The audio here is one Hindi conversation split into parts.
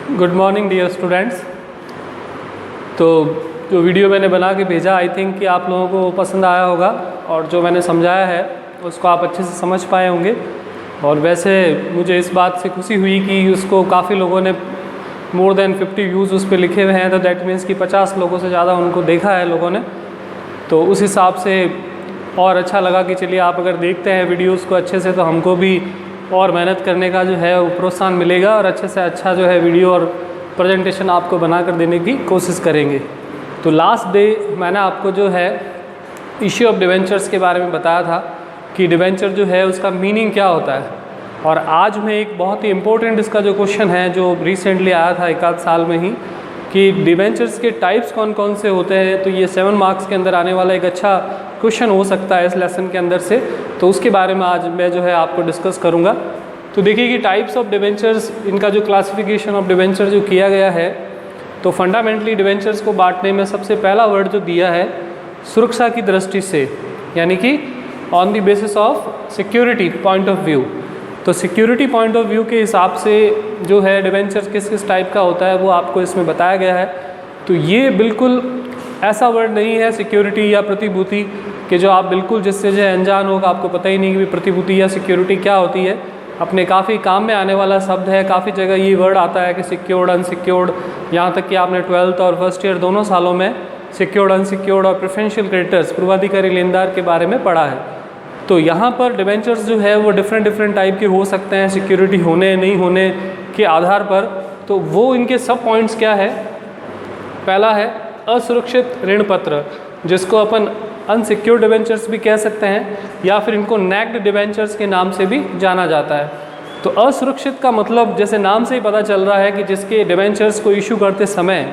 Good morning dear students. तो जो वीडियो मैंने बना के भेजा आई थिंक कि आप लोगों को पसंद आया होगा और जो मैंने समझाया है उसको आप अच्छे से समझ पाए होंगे। और वैसे मुझे इस बात से खुशी हुई कि उसको काफ़ी लोगों ने मोर देन 50 व्यूज़ उस पर लिखे हुए हैं, तो दैट मीन्स कि 50 लोगों से ज़्यादा उनको देखा है लोगों ने। तो उस हिसाब से और अच्छा लगा कि चलिए आप अगर देखते हैं वीडियोज़ को अच्छे से तो हमको भी और मेहनत करने का जो है वो प्रोत्साहन मिलेगा और अच्छे से अच्छा जो है वीडियो और प्रेजेंटेशन आपको बना कर देने की कोशिश करेंगे। तो लास्ट डे मैंने आपको जो है इश्यू ऑफ डिवेंचर्स के बारे में बताया था कि डिवेंचर जो है उसका मीनिंग क्या होता है। और आज में एक बहुत ही इम्पोर्टेंट इसका जो क्वेश्चन है जो रिसेंटली आया था एक आध साल में ही कि डिवेंचर्स के टाइप्स कौन कौन से होते हैं। तो ये 7 मार्क्स के अंदर आने वाला एक अच्छा क्वेश्चन हो सकता है इस लेसन के अंदर से। तो उसके बारे में आज मैं जो है आपको डिस्कस करूँगा। तो देखिए कि टाइप्स ऑफ डिवेंचर्स, इनका जो क्लासिफिकेशन ऑफ डिवेंचर जो किया गया है, तो फंडामेंटली डिवेंचर्स को बांटने में सबसे पहला वर्ड जो दिया है सुरक्षा की दृष्टि से, यानी कि on the basis of security point of view. तो सिक्योरिटी पॉइंट ऑफ व्यू के हिसाब से जो है डिवेंचर किस किस टाइप का होता है वो आपको इसमें बताया गया है। तो ये बिल्कुल ऐसा वर्ड नहीं है सिक्योरिटी या प्रतिभूति कि जो आप बिल्कुल जिससे जो है अनजान होगा, आपको पता ही नहीं कि प्रतिभूति या सिक्योरिटी क्या होती है। अपने काफ़ी काम में आने वाला शब्द है, काफ़ी जगह ये वर्ड आता है कि सिक्योर्ड अनसिक्योर्ड, यहाँ तक कि आपने 12th और फर्स्ट ईयर दोनों सालों में सिक्योर्ड अनसिक्योर्ड और प्रेफरेंशियल क्रेडिटर्स पूर्वाधिकारी लेनदार के बारे में पढ़ा है। तो यहाँ पर डिवेंचर्स जो है वो डिफरेंट टाइप के हो सकते हैं सिक्योरिटी होने नहीं होने के आधार पर। तो वो इनके सब पॉइंट्स क्या है, पहला है असुरक्षित ऋण पत्र, जिसको अपन अनसिक्योर्ड डिवेंचर्स भी कह सकते हैं या फिर इनको नैक्ड डिवेंचर्स के नाम से भी जाना जाता है। तो असुरक्षित का मतलब जैसे नाम से ही पता चल रहा है कि जिसके डिवेंचर्स को इशू करते समय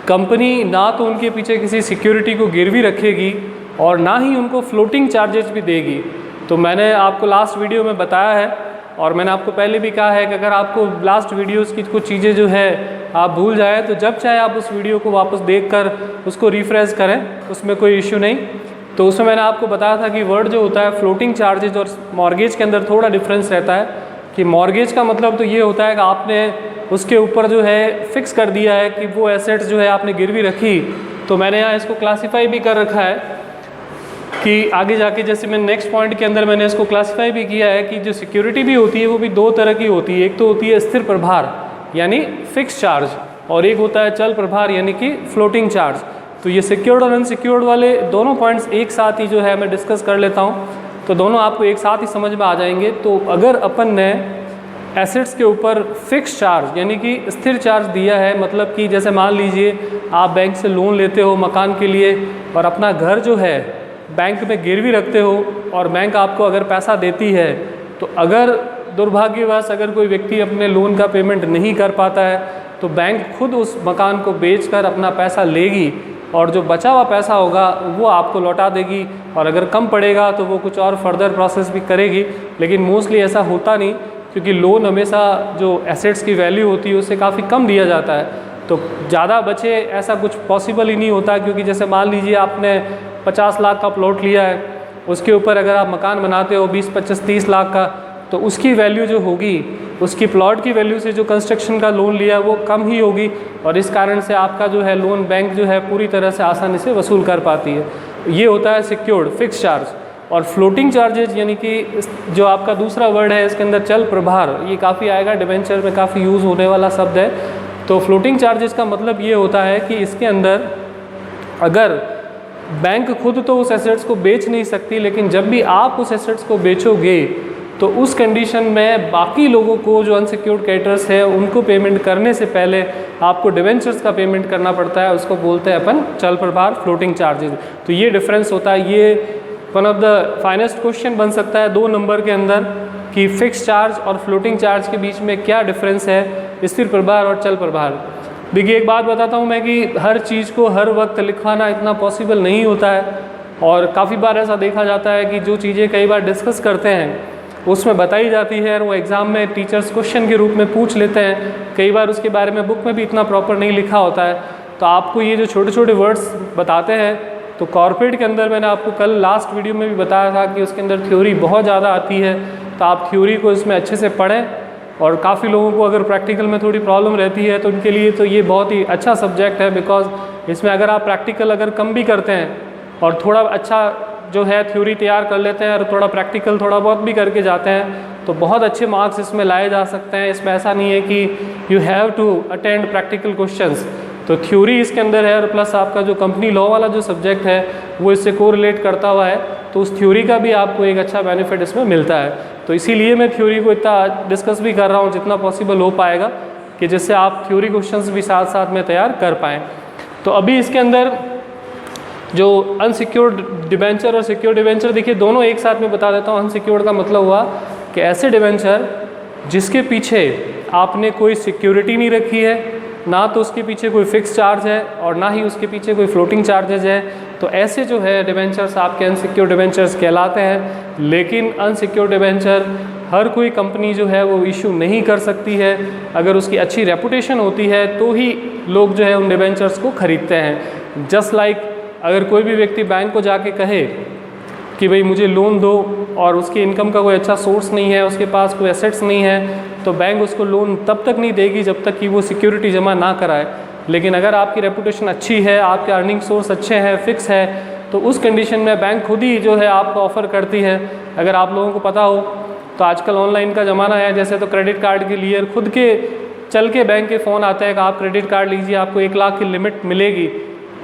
कंपनी ना तो उनके पीछे किसी सिक्योरिटी को गिरवी रखेगी और ना ही उनको फ्लोटिंग चार्जेस भी देगी। तो मैंने आपको लास्ट वीडियो में बताया है और मैंने आपको पहले भी कहा है कि अगर आपको लास्ट वीडियोस की कुछ चीज़ें जो है आप भूल जाए तो जब चाहे आप उस वीडियो को वापस देखकर उसको रिफ्रेश करें, उसमें कोई इश्यू नहीं। तो उसमें मैंने आपको बताया था कि वर्ड जो होता है फ्लोटिंग चार्जेज और मॉर्गेज के अंदर थोड़ा डिफरेंस रहता है। कि मॉर्गेज का मतलब तो ये होता है कि आपने उसके ऊपर जो है फिक्स कर दिया है कि वो एसेट्स जो है आपने गिरवी रखी। तो मैंने यहाँ इसको क्लासीफाई भी कर रखा है कि आगे जाके जैसे मैं नेक्स्ट पॉइंट के अंदर मैंने इसको क्लासीफाई भी किया है कि जो सिक्योरिटी भी होती है वो भी दो तरह की होती है। एक तो होती है स्थिर प्रभार यानी फिक्स चार्ज, और एक होता है चल प्रभार यानी कि फ्लोटिंग चार्ज। तो ये सिक्योर्ड और अनसिक्योर्ड वाले दोनों पॉइंट्स एक साथ ही जो है मैं डिस्कस कर लेता हूँ, तो दोनों आपको एक साथ ही समझ में आ जाएंगे। तो अगर अपन ने एसेट्स के ऊपर फिक्स चार्ज यानी कि स्थिर चार्ज दिया है, मतलब कि जैसे मान लीजिए आप बैंक से लोन लेते हो मकान के लिए और अपना घर जो है बैंक में गिरवी रखते हो और बैंक आपको अगर पैसा देती है, तो अगर दुर्भाग्यवश अगर कोई व्यक्ति अपने लोन का पेमेंट नहीं कर पाता है तो बैंक खुद उस मकान को बेचकर अपना पैसा लेगी और जो बचा हुआ पैसा होगा वो आपको लौटा देगी। और अगर कम पड़ेगा तो वो कुछ और फर्दर प्रोसेस भी करेगी, लेकिन मोस्टली ऐसा होता नहीं क्योंकि लोन हमेशा जो एसेट्स की वैल्यू होती है उससे काफ़ी कम दिया जाता है। तो ज़्यादा बचे ऐसा कुछ पॉसिबल ही नहीं होता, क्योंकि जैसे मान लीजिए आपने 50 लाख का प्लॉट लिया है, उसके ऊपर अगर आप मकान बनाते हो 20, 25, 30 लाख का, तो उसकी वैल्यू जो होगी उसकी प्लॉट की वैल्यू से जो कंस्ट्रक्शन का लोन लिया है वो कम ही होगी और इस कारण से आपका जो है लोन बैंक जो है पूरी तरह से आसानी से वसूल कर पाती है। ये होता है सिक्योर्ड फिक्स चार्ज। और फ्लोटिंग चार्जेज यानी कि जो आपका दूसरा वर्ड है इसके अंदर चल प्रभार, ये काफ़ी आएगा, डिवेंचर में काफ़ी यूज़ होने वाला शब्द है। तो फ्लोटिंग चार्जेस का मतलब ये होता है कि इसके अंदर अगर बैंक खुद तो उस एसेट्स को बेच नहीं सकती, लेकिन जब भी आप उस एसेट्स को बेचोगे तो उस कंडीशन में बाकी लोगों को जो अनसिक्योर्ड क्रेडिटर्स है उनको पेमेंट करने से पहले आपको डिवेंचर्स का पेमेंट करना पड़ता है, उसको बोलते हैं अपन चल प्रभार फ्लोटिंग चार्जेस। तो ये डिफरेंस होता है। ये one of the finest question बन सकता है 2 नंबर के अंदर कि फिक्स चार्ज और फ्लोटिंग चार्ज के बीच में क्या डिफरेंस है, स्थिर प्रभार और चल प्रभार। देखिए एक बात बताता हूँ मैं कि हर चीज़ को हर वक्त लिखवाना इतना पॉसिबल नहीं होता है और काफ़ी बार ऐसा देखा जाता है कि जो चीज़ें कई बार डिस्कस करते हैं उसमें बताई जाती है और वो एग्ज़ाम में टीचर्स क्वेश्चन के रूप में पूछ लेते हैं, कई बार उसके बारे में बुक में भी इतना प्रॉपर नहीं लिखा होता है। तो आपको ये जो छोटे छोटे वर्ड्स बताते हैं, तो कॉर्पोरेट के अंदर मैंने आपको कल लास्ट वीडियो में भी बताया था कि उसके अंदर थ्योरी बहुत ज़्यादा आती है, तो आप थ्योरी को इसमें अच्छे से पढ़ें और काफ़ी लोगों को अगर प्रैक्टिकल में थोड़ी प्रॉब्लम रहती है तो उनके लिए तो ये बहुत ही अच्छा सब्जेक्ट है, बिकॉज इसमें अगर आप प्रैक्टिकल अगर कम भी करते हैं और थोड़ा अच्छा जो है थ्योरी तैयार कर लेते हैं और थोड़ा प्रैक्टिकल थोड़ा बहुत भी करके जाते हैं तो बहुत अच्छे मार्क्स इसमें लाए जा सकते हैं। इसमें ऐसा नहीं है कि you have to attend practical questions, तो थ्योरी इसके अंदर है और प्लस आपका जो कंपनी लॉ वाला जो सब्जेक्ट है वो इससे कोरिलेट करता हुआ है, तो उस थ्योरी का भी आपको एक अच्छा बेनिफिट इसमें मिलता है। तो इसीलिए मैं थ्योरी को इतना डिस्कस भी कर रहा हूँ जितना पॉसिबल हो पाएगा, कि जिससे आप थ्योरी क्वेश्चंस भी साथ साथ में तैयार कर पाएँ। तो अभी इसके अंदर जो अनसिक्योर्ड डिबेंचर और सिक्योर्ड डिबेंचर, देखिए दोनों एक साथ में बता देता हूँ। अनसिक्योर्ड का मतलब हुआ कि ऐसे डिबेंचर जिसके पीछे आपने कोई सिक्योरिटी नहीं रखी है, ना तो उसके पीछे कोई फिक्स चार्ज है और ना ही उसके पीछे कोई फ्लोटिंग चार्जेज है, तो ऐसे जो है डिबेंचर्स आपके अनसिक्योर्ड डिबेंचर्स कहलाते हैं। लेकिन अनसिक्योर्ड डिबेंचर हर कोई कंपनी जो है वो इशू नहीं कर सकती है, अगर उसकी अच्छी रेपुटेशन होती है तो ही लोग जो है उन डिबेंचर्स को खरीदते हैं। जस्ट लाइक अगर कोई भी व्यक्ति बैंक को जाके कहे कि भाई मुझे लोन दो और उसकी इनकम का कोई अच्छा सोर्स नहीं है, उसके पास कोई एसेट्स नहीं है, तो बैंक उसको लोन तब तक नहीं देगी जब तक कि वो सिक्योरिटी जमा ना कराए। लेकिन अगर आपकी रेपुटेशन अच्छी है, आपके अर्निंग सोर्स अच्छे हैं, फिक्स है, तो उस कंडीशन में बैंक खुद ही जो है आपको ऑफ़र करती है। अगर आप लोगों को पता हो तो आजकल ऑनलाइन का ज़माना है, जैसे तो क्रेडिट कार्ड के लिए खुद के चल के बैंक के फ़ोन आते हैं कि आप क्रेडिट कार्ड लीजिए, आपको 1 लाख की लिमिट मिलेगी।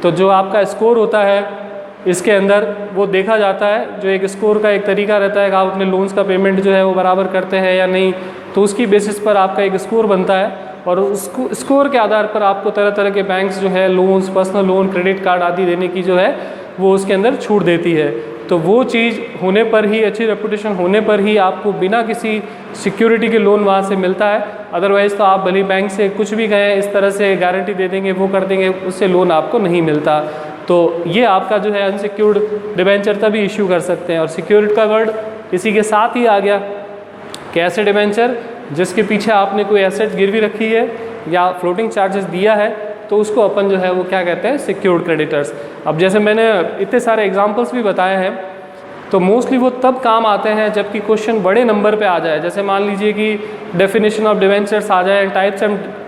तो जो आपका स्कोर होता है इसके अंदर वो देखा जाता है, जो एक स्कोर का एक तरीका रहता है कि आप अपने लोन्स का पेमेंट जो है वो बराबर करते हैं या नहीं, तो उसकी बेसिस पर आपका एक स्कोर बनता है और उस स्कोर के आधार पर आपको तरह तरह के बैंक्स जो है loans, personal loan, credit card आदि देने की जो है वो उसके अंदर छूट देती है। तो वो चीज़ होने पर ही, अच्छी रेपुटेशन होने पर ही आपको बिना किसी सिक्योरिटी के लोन वहाँ से मिलता है। अदरवाइज़ तो आप भले बैंक से कुछ भी कहें, इस तरह से गारंटी दे देंगे, वो कर देंगे, उससे लोन आपको नहीं मिलता। तो ये आपका जो है अनसिक्योर्ड डिबेंचर तभी इशू कर सकते हैं। और सिक्योर्ड का वर्ड इसी के साथ ही आ गया कि ऐसे डिबेंचर जिसके पीछे आपने कोई एसेट गिरवी रखी है या फ्लोटिंग चार्जेस दिया है, तो उसको अपन जो है वो क्या कहते हैं, सिक्योर्ड क्रेडिटर्स। अब जैसे मैंने इतने सारे एग्जांपल्स भी बताए हैं, तो मोस्टली वो तब काम आते हैं जबकि क्वेश्चन बड़े नंबर पे आ जाए। जैसे मान लीजिए कि डेफिनेशन ऑफ डिबेंचर्स आ जाए,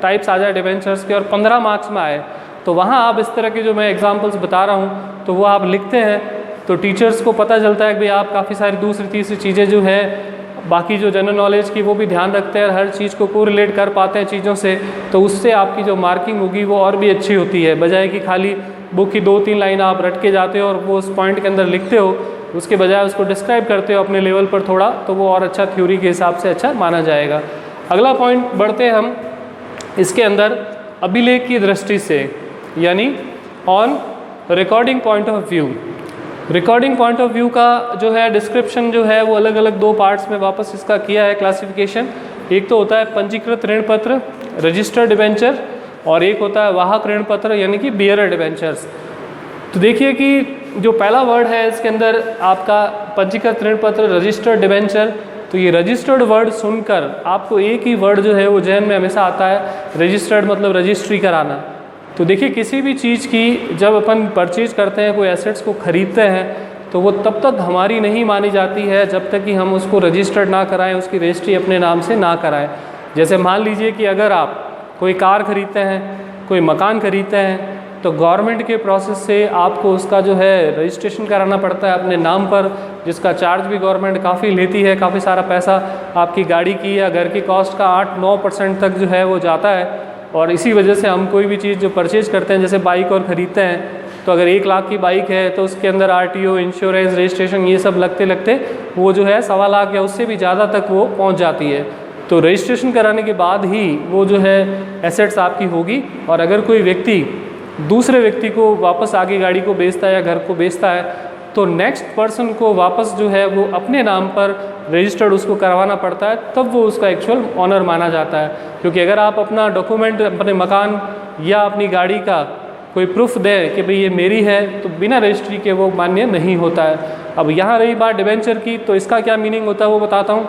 टाइप्स आ जाए डिबेंचर्स के और 15 मार्क्स में आए, तो वहाँ आप इस तरह के जो मैं एग्जांपल्स बता रहा हूँ तो वो आप लिखते हैं, तो टीचर्स को पता चलता है कि भाई आप काफ़ी सारी दूसरी तीसरी चीज़ें जो है बाकी जो जनरल नॉलेज की वो भी ध्यान रखते हैं और हर चीज़ को कोरिलेट कर पाते हैं चीज़ों से, तो उससे आपकी जो मार्किंग होगी वो और भी अच्छी होती है, बजाय कि खाली बुक की 2-3 लाइन आप रट के जाते हो और वो उस पॉइंट के अंदर लिखते हो, उसके बजाय उसको डिस्क्राइब करते हो अपने लेवल पर थोड़ा, तो वो और अच्छा थ्योरी के हिसाब से अच्छा माना जाएगा। अगला पॉइंट बढ़ते हैं हम इसके अंदर अभिलेख की दृष्टि से, यानी on recording point of view. Recording point of view का जो है डिस्क्रिप्शन जो है वो अलग अलग 2 पार्ट्स में वापस इसका किया है क्लासिफिकेशन। एक तो होता है पंजीकृत ऋण पत्र, रजिस्टर्ड डिबेंचर, और एक होता है वाहक ऋण पत्र यानी कि बियरर डिबेंचर्स। तो देखिए कि जो पहला वर्ड है इसके अंदर आपका पंजीकृत ऋण पत्र, रजिस्टर्ड डिबेंचर, तो ये रजिस्टर्ड वर्ड सुनकर आपको एक ही वर्ड जो है वो जहन में हमेशा आता है, रजिस्टर्ड मतलब रजिस्ट्री कराना। तो देखिए किसी भी चीज़ की जब अपन परचेज करते हैं, कोई एसेट्स को खरीदते हैं, तो वो तब तक हमारी नहीं मानी जाती है जब तक कि हम उसको रजिस्टर्ड ना कराएं, उसकी रजिस्ट्री अपने नाम से ना कराएं। जैसे मान लीजिए कि अगर आप कोई कार खरीदते हैं, कोई मकान खरीदते हैं, तो गवर्नमेंट के प्रोसेस से आपको उसका जो है रजिस्ट्रेशन कराना पड़ता है अपने नाम पर, जिसका चार्ज भी गवर्नमेंट काफ़ी लेती है, काफ़ी सारा पैसा आपकी गाड़ी की या घर की कॉस्ट का 8-9% तक जो है वो जाता है। और इसी वजह से हम कोई भी चीज़ जो परचेज करते हैं, जैसे बाइक और ख़रीदते हैं, तो अगर 1 लाख की बाइक है तो उसके अंदर RTO, इंश्योरेंस, रजिस्ट्रेशन ये सब लगते लगते वो जो है 1.25 लाख या उससे भी ज़्यादा तक वो पहुंच जाती है। तो रजिस्ट्रेशन कराने के बाद ही वो जो है एसेट्स आपकी होगी। और अगर कोई व्यक्ति दूसरे व्यक्ति को वापस आगे गाड़ी को बेचता है या घर को बेचता है, तो नेक्स्ट पर्सन को वापस जो है वो अपने नाम पर रजिस्टर्ड उसको करवाना पड़ता है, तब वो उसका एक्चुअल ऑनर माना जाता है। क्योंकि अगर आप अपना डॉक्यूमेंट अपने मकान या अपनी गाड़ी का कोई प्रूफ दें कि भाई ये मेरी है, तो बिना रजिस्ट्री के वो मान्य नहीं होता है। अब यहाँ रही बात डिबेंचर की, तो इसका क्या मीनिंग होता है वो बताता हूँ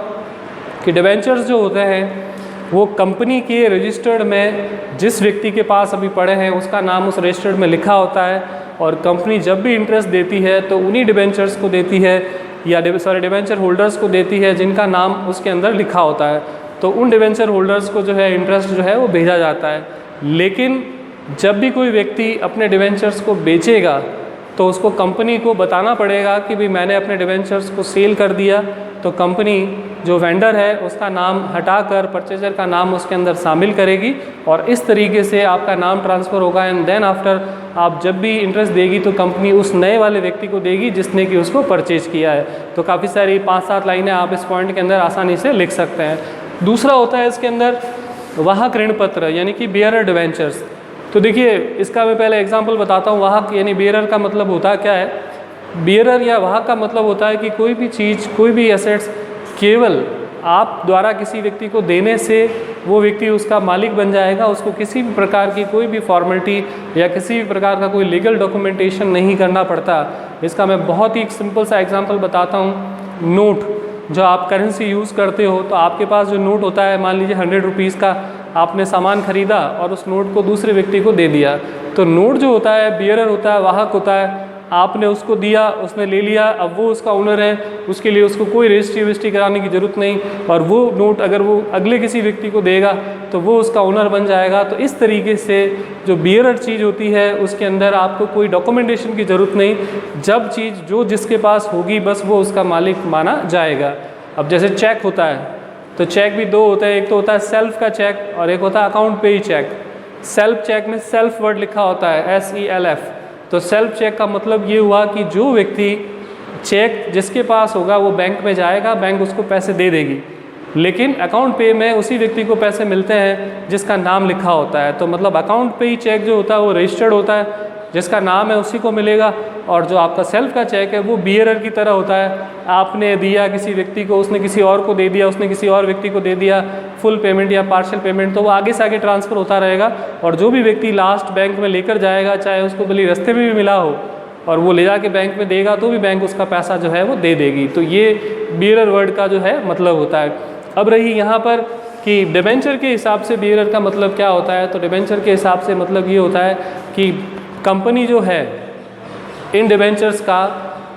कि डिबेंचर्स जो होते हैं वो कंपनी के रजिस्टर्ड में जिस व्यक्ति के पास अभी पड़े हैं उसका नाम उस रजिस्टर्ड में लिखा होता है, और कंपनी जब भी इंटरेस्ट देती है तो उन्हीं डिबेंचर्स को देती है या डिबेंचर होल्डर्स को देती है जिनका नाम उसके अंदर लिखा होता है। तो उन डिवेंचर होल्डर्स को जो है इंटरेस्ट जो है वो भेजा जाता है। लेकिन जब भी कोई व्यक्ति अपने डिवेंचर्स को बेचेगा तो उसको कंपनी को बताना पड़ेगा कि भाई मैंने अपने डिवेंचर्स को सेल कर दिया, तो कंपनी जो वेंडर है उसका नाम हटाकर परचेजर का नाम उसके अंदर शामिल करेगी और इस तरीके से आपका नाम ट्रांसफ़र होगा। एंड देन आफ्टर आप जब भी इंटरेस्ट देगी तो कंपनी उस नए वाले व्यक्ति को देगी जिसने कि उसको परचेज किया है। तो काफ़ी सारी 5-7 लाइनें आप इस पॉइंट के अंदर आसानी से लिख सकते हैं। दूसरा होता है इसके अंदर वाहक ऋण पत्र यानी कि बेयरर डिवेंचर्स। तो देखिए इसका मैं पहले एग्जांपल बताता हूँ। वाहक यानी बेयरर का मतलब होता क्या है? बेयरर या वाहक का मतलब होता है कि कोई भी चीज़, कोई भी एसेट्स केवल आप द्वारा किसी व्यक्ति को देने से वो व्यक्ति उसका मालिक बन जाएगा। उसको किसी भी प्रकार की कोई भी फॉर्मेलिटी या किसी भी प्रकार का कोई लीगल डॉक्यूमेंटेशन नहीं करना पड़ता। इसका मैं बहुत ही सिंपल सा एग्जांपल बताता हूँ। नोट, जो आप करेंसी यूज़ करते हो तो आपके पास जो नोट होता है, मान लीजिए 100 रुपीज़ का आपने सामान खरीदा और उस नोट को दूसरे व्यक्ति को दे दिया, तो नोट जो होता है बेयरर होता है, वाहक होता है। आपने उसको दिया, उसने ले लिया, अब वो उसका ओनर है, उसके लिए उसको कोई रजिस्ट्री कराने की ज़रूरत नहीं, और वो नोट अगर वो अगले किसी व्यक्ति को देगा तो वो उसका ओनर बन जाएगा। तो इस तरीके से जो बेयरर चीज़ होती है उसके अंदर आपको कोई डॉक्यूमेंटेशन की ज़रूरत नहीं। जब चीज़ जो जिसके पास होगी बस वो उसका मालिक माना जाएगा। अब जैसे चेक होता है तो चेक भी दो होते हैं, एक तो होता है सेल्फ का चेक और एक होता है अकाउंट पे ही चेक। सेल्फ चेक में सेल्फ वर्ड लिखा होता है, SELF। तो सेल्फ चेक का मतलब ये हुआ कि जो व्यक्ति चेक जिसके पास होगा वो बैंक में जाएगा, बैंक उसको पैसे दे देगी। लेकिन अकाउंट पे में उसी व्यक्ति को पैसे मिलते हैं जिसका नाम लिखा होता है। तो मतलब अकाउंट पे ही चेक जो होता है वो रजिस्टर्ड होता है, जिसका नाम है उसी को मिलेगा। और जो आपका सेल्फ का चेक है वो बेयरर की तरह होता है। आपने दिया किसी व्यक्ति को, उसने किसी और को दे दिया, उसने किसी और व्यक्ति को दे दिया, फुल पेमेंट या पार्शियल पेमेंट, तो वो आगे से आगे ट्रांसफ़र होता रहेगा। और जो भी व्यक्ति लास्ट बैंक में लेकर जाएगा, चाहे उसको भले रास्ते में भी मिला हो और वो ले जाके बैंक में देगा तो भी बैंक उसका पैसा जो है वो दे देगी। तो ये बेयरर वर्ड का जो है मतलब होता है। अब रही यहाँ पर कि डिबेंचर के हिसाब से बेयरर का मतलब क्या होता है, तो डिबेंचर के हिसाब से मतलब ये होता है कि कंपनी जो है इन डिबेंचर्स का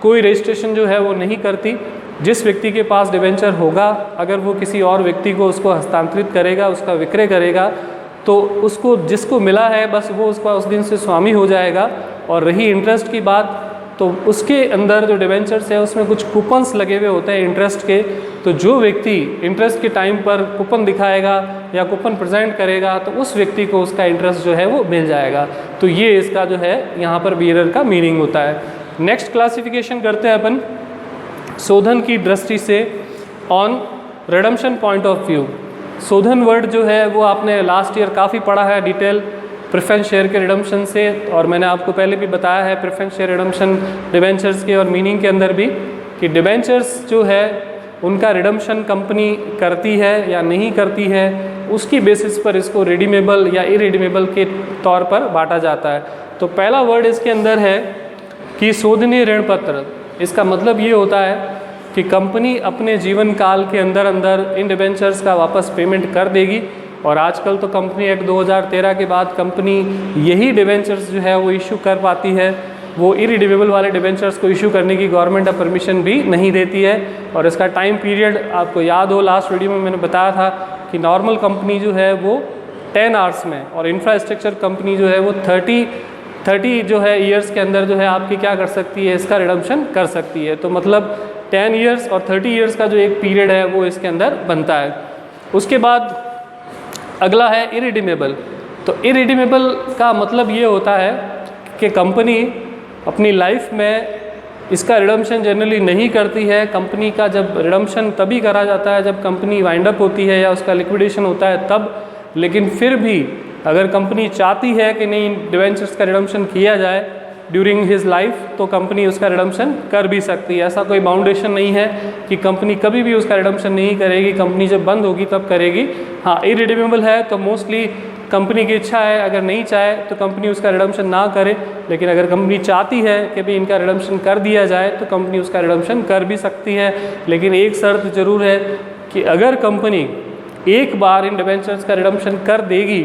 कोई रजिस्ट्रेशन जो है वो नहीं करती। जिस व्यक्ति के पास डिबेंचर होगा अगर वो किसी और व्यक्ति को उसको हस्तांतरित करेगा, उसका विक्रय करेगा, तो उसको जिसको मिला है बस वो उसका उस दिन से स्वामी हो जाएगा। और रही इंटरेस्ट की बात, तो उसके अंदर जो डिबेंचर्स है उसमें कुछ कूपन्स लगे हुए होते हैं इंटरेस्ट के। तो जो व्यक्ति इंटरेस्ट के टाइम पर कूपन दिखाएगा या कूपन प्रेजेंट करेगा तो उस व्यक्ति को उसका इंटरेस्ट जो है वो मिल जाएगा। तो ये इसका जो है यहाँ पर बेयरर का मीनिंग होता है। नेक्स्ट क्लासिफिकेशन करते हैं अपन शोधन की दृष्टि से on redemption point of view. शोधन वर्ड जो है वो आपने लास्ट ईयर काफ़ी पढ़ा है डिटेल प्रेफरेंस शेयर के रिडम्पशन से, और मैंने आपको पहले भी बताया है प्रेफरेंस शेयर रिडम्पशन डिबेंचर्स के और मीनिंग के अंदर भी कि डिबेंचर्स जो है उनका रिडम्पशन कंपनी करती है या नहीं करती है, उसकी बेसिस पर इसको रिडीमेबल या इरिडीमेबल के तौर पर बांटा जाता है। तो पहला वर्ड इसके अंदर है कि शोधनीय ऋण पत्र। इसका मतलब ये होता है कि कंपनी अपने जीवन काल के अंदर अंदर इन डिबेंचर्स का वापस पेमेंट कर देगी। और आजकल तो कंपनी एक्ट 2013 के बाद कंपनी यही डिबेंचर्स जो है वो इशू कर पाती है। वो इरिडीमेबल वाले डिबेंचर्स को इशू करने की गवर्नमेंट अब परमिशन भी नहीं देती है। और इसका टाइम पीरियड आपको याद हो, लास्ट वीडियो में मैंने बताया था कि नॉर्मल कंपनी जो है वो 10 आवर्स में और इंफ्रास्ट्रक्चर कंपनी जो है वो 30 जो है ईयर्स के अंदर जो है आपकी क्या कर सकती है, इसका रिडम्पशन कर सकती है। तो मतलब 10 ईयर्स और 30 ईयर्स का जो एक पीरियड है वो इसके अंदर बनता है। उसके बाद अगला है इरिडीमेबल। तो इरिडीमेबल का मतलब ये होता है कि कंपनी अपनी लाइफ में इसका रिडम्पशन जनरली नहीं करती है। कंपनी का जब रिडम्पशन तभी करा जाता है जब कंपनी वाइंड अप होती है या उसका लिक्विडेशन होता है तब। लेकिन फिर भी अगर कंपनी चाहती है कि नहीं डिबेंचर्स का रिडम्पशन किया जाए ड्यूरिंग हिज लाइफ, तो कंपनी उसका रिडम्पशन कर भी सकती है। ऐसा कोई बाउंडेशन नहीं है कि कंपनी कभी भी उसका रिडम्पशन नहीं करेगी, कंपनी जब बंद होगी तब करेगी। हाँ, इरिडीमेबल है तो मोस्टली कंपनी की इच्छा है, अगर नहीं चाहे तो कंपनी उसका रिडम्पशन ना करे। लेकिन अगर कंपनी चाहती है कि भाई इनका रिडम्पशन कर दिया जाए तो कंपनी उसका रिडम्पशन कर भी सकती है। लेकिन एक शर्त ज़रूर है कि अगर कंपनी एक बार इन डिबेंचर्स का रिडम्पशन कर देगी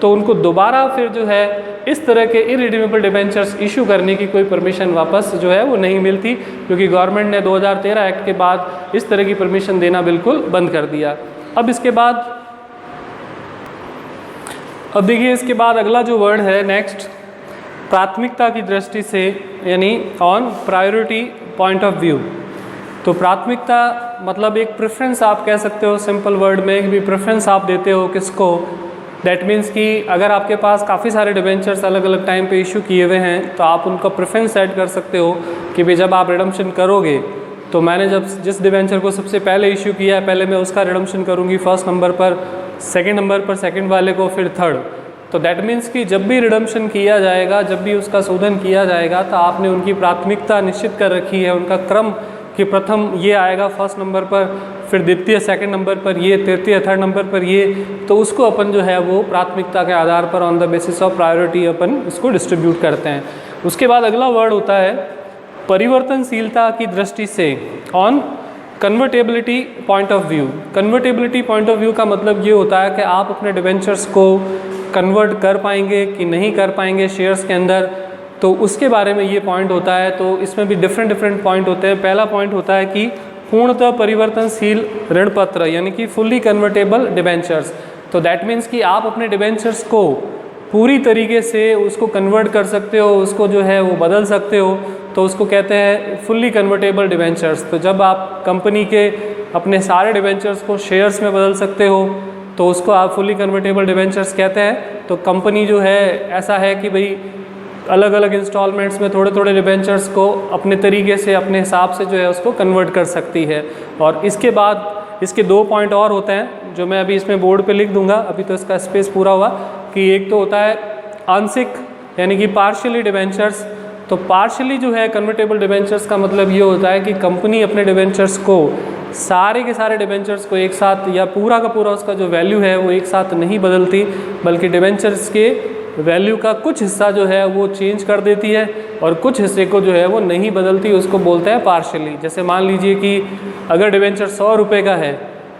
तो उनको दोबारा फिर जो है इस तरह के इरिडीमेबल डिबेंचर्स इशू करने की कोई परमिशन वापस जो है वो नहीं मिलती, क्योंकि गवर्नमेंट ने 2013 एक्ट के बाद इस तरह की परमिशन देना बिल्कुल बंद कर दिया। अब देखिए इसके बाद अगला जो वर्ड है नेक्स्ट, प्राथमिकता की दृष्टि से, यानी on priority point of view. तो प्राथमिकता मतलब एक प्रेफरेंस आप कह सकते हो, सिंपल वर्ड में भी प्रेफरेंस आप देते हो किसको। दैट मीन्स कि अगर आपके पास काफ़ी सारे डिबेंचर्स अलग अलग टाइम पे इशू किए हुए हैं तो आप उनका प्रेफरेंस सेट कर सकते हो कि भाई जब आप रिडम्पशन करोगे तो मैंने जिस डिबेंचर को सबसे पहले इशू किया है पहले मैं उसका रिडम्पशन करूँगी फर्स्ट नंबर पर, सेकेंड नंबर पर सेकेंड वाले को, फिर थर्ड। तो दैट मीन्स कि जब भी रिडम्पशन किया जाएगा, जब भी उसका शोधन किया जाएगा तो आपने उनकी प्राथमिकता निश्चित कर रखी है, उनका क्रम कि प्रथम ये आएगा फर्स्ट नंबर पर, फिर द्वितीय सेकंड नंबर पर ये, तृतीय थर्ड नंबर पर ये। तो उसको अपन जो है वो प्राथमिकता के आधार पर on the basis of priority अपन उसको डिस्ट्रीब्यूट करते हैं। उसके बाद अगला वर्ड होता है परिवर्तनशीलता की दृष्टि से, on convertibility point of view. Convertibility point of view का मतलब ये होता है कि आप अपने डिबेंचर्स को कन्वर्ट कर पाएंगे कि नहीं कर पाएंगे शेयर्स के अंदर, तो उसके बारे में ये पॉइंट होता है। तो इसमें भी डिफरेंट पॉइंट होते हैं। पहला पॉइंट होता है कि पूर्णतः परिवर्तनशील ऋण पत्र, यानी कि फुल्ली कन्वर्टेबल डिबेंचर्स। तो दैट मीन्स कि आप अपने डिबेंचर्स को पूरी तरीके से उसको कन्वर्ट कर सकते हो, उसको जो है वो बदल सकते हो, तो उसको कहते हैं फुल्ली कन्वर्टेबल डिबेंचर्स। तो जब आप कंपनी के अपने सारे डिबेंचर्स को शेयर्स में बदल सकते हो तो उसको आप फुल्ली कन्वर्टेबल डिबेंचर्स कहते हैं। तो कंपनी जो है ऐसा है कि भाई अलग अलग इंस्टॉलमेंट्स में थोड़े थोड़े डिबेंचर्स को अपने तरीके से अपने हिसाब से जो है उसको कन्वर्ट कर सकती है। और इसके बाद इसके दो पॉइंट और होते हैं जो मैं अभी इसमें बोर्ड पे लिख दूंगा, अभी तो इसका स्पेस पूरा हुआ, कि एक तो होता है आंशिक यानी कि पार्शियली डिबेंचर्स। तो पार्शियली जो है कन्वर्टेबल डिबेंचर्स का मतलब ये होता है कि कंपनी अपने डिबेंचर्स को सारे के सारे डिबेंचर्स को एक साथ या पूरा का पूरा उसका जो वैल्यू है वो एक साथ नहीं बदलती, बल्कि डिबेंचर्स के वैल्यू का कुछ हिस्सा जो है वो चेंज कर देती है और कुछ हिस्से को जो है वो नहीं बदलती, उसको बोलते हैं पार्शियली। जैसे मान लीजिए कि अगर डिबेंचर 100 रुपये का है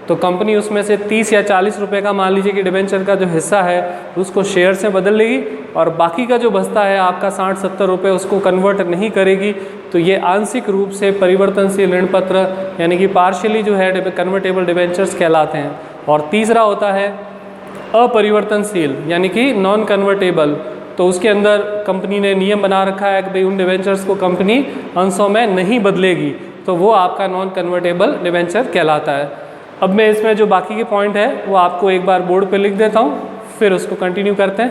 तो कंपनी उसमें से 30 या 40 रुपये का मान लीजिए कि डिबेंचर का जो हिस्सा है उसको शेयर से बदल लेगी और बाकी का जो बचता है आपका 60-70 रुपये उसको कन्वर्ट नहीं करेगी। तो ये आंशिक रूप से परिवर्तनशील ऋण पत्र यानी कि पार्शियली जो है कन्वर्टेबल डिबेंचर्स कहलाते हैं। और तीसरा होता है अपरिवर्तनशील यानी कि नॉन कन्वर्टेबल। तो उसके अंदर कंपनी ने नियम बना रखा है कि भाई उन डिबेंचर्स को कंपनी अंशों में नहीं बदलेगी, तो वो आपका नॉन कन्वर्टेबल डिबेंचर कहलाता है। अब मैं इसमें जो बाकी के पॉइंट है वो आपको एक बार बोर्ड पे लिख देता हूँ, फिर उसको कंटिन्यू करते हैं।